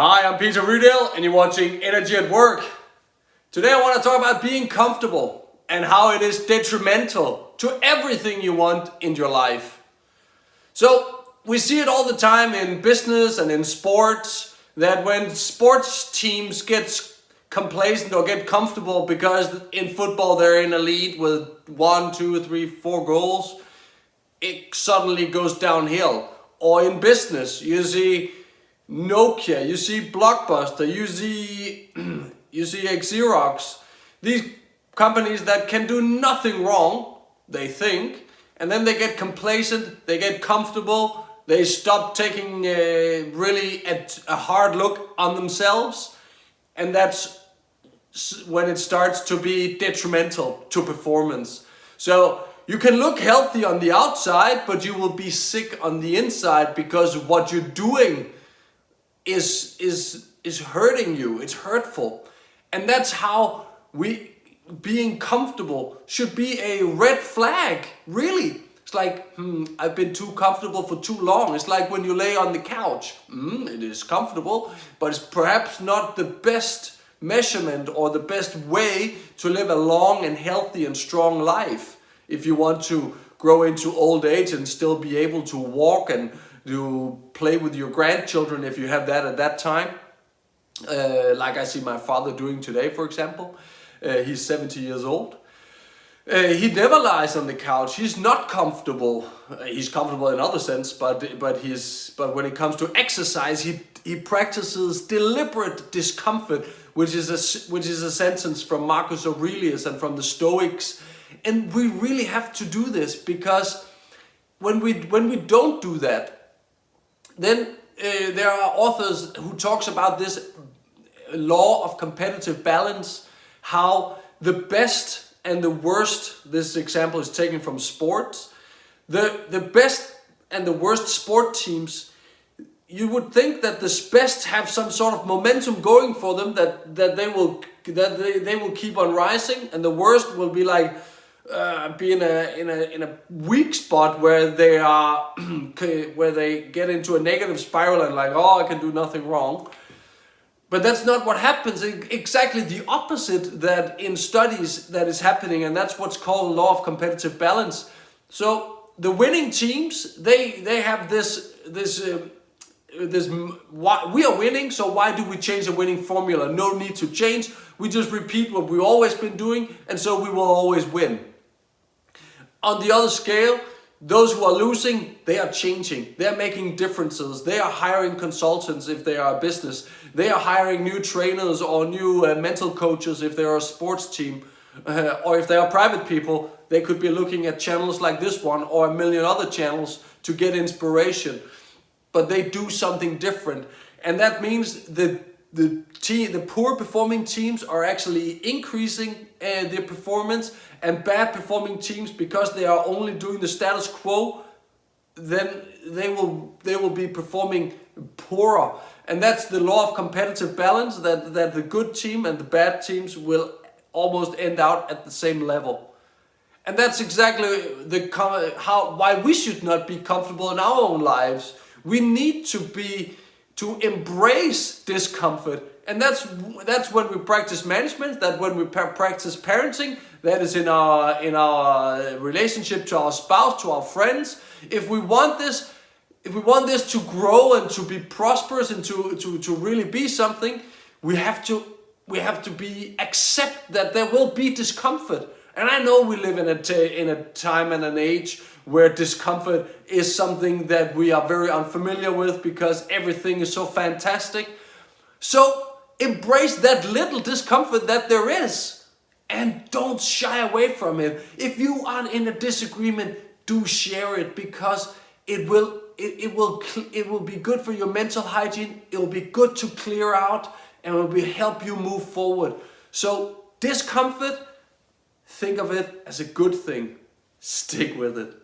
Hi, I'm Peter Rudel and you're watching Energy at Work. Today I want to talk about being comfortable and how it is detrimental to everything you want in your life. So we see it all the time in business and in sports, that when sports teams get complacent or get comfortable because in football they're in a lead with 1, 2, 3, 4 goals, it suddenly goes downhill. Or in business, you see Nokia, you see Blockbuster, you see Xerox, these companies that can do nothing wrong, they think, and then they get complacent, they get comfortable, they stop taking really a hard look on themselves, and that's when it starts to be detrimental to performance. So you can look healthy on the outside, but you will be sick on the inside because what you're doing is hurting you. It's hurtful. And that's how being comfortable should be a red flag, really. It's like, I've been too comfortable for too long. It's like when you lay on the couch. It is comfortable, but it's perhaps not the best measurement or the best way to live a long and healthy and strong life. If you want to grow into old age and still be able to walk and to play with your grandchildren if you have that at that time. Like I see my father doing today, for example. He's 70 years old. He never lies on the couch. He's not comfortable. He's comfortable in other sense, but when it comes to exercise, he practices deliberate discomfort, which is a sentence from Marcus Aurelius and from the Stoics. And we really have to do this, because when we don't do that, then there are authors who talks about this law of competitive balance, how the best and the worst, this example is taken from sports, the best and the worst sport teams, you would think that the best have some sort of momentum going for them, that they will keep on rising, and the worst will be like be in a weak spot where they are where they get into a negative spiral and like, oh, I can do nothing wrong. But that's not what happens. Exactly the opposite that in studies that is happening, and that's what's called law of competitive balance. So the winning teams, they have this we are winning, so why do we change the winning formula? No need to change. We just repeat what we've always been doing, and so we will always win. On the other scale, those who are losing, they are changing. They're making differences. They are hiring consultants if they are a business. They are hiring new trainers or new mental coaches if they are a sports team. Or if they are private people, they could be looking at channels like this one or a million other channels to get inspiration. But they do something different. And that means the poor performing teams are actually increasing their performance, and bad performing teams, because they are only doing the status quo, then they will be performing poorer. And that's the law of competitive balance, that the good team and the bad teams will almost end out at the same level. And that's exactly why we should not be comfortable in our own lives. We need to embrace discomfort, and that's when we practice management. That when we practice parenting, that is in our relationship to our spouse, to our friends. If we want this to grow and to be prosperous and to really be something, we have to accept that there will be discomfort. And I know we live in a time and an age where discomfort is something that we are very unfamiliar with, because everything is so fantastic. So embrace that little discomfort that there is, and don't shy away from it. If you are in a disagreement, do share it, because it will be good for your mental hygiene. It will be good to clear out, and it will help you move forward. So discomfort, think of it as a good thing. Stick with it.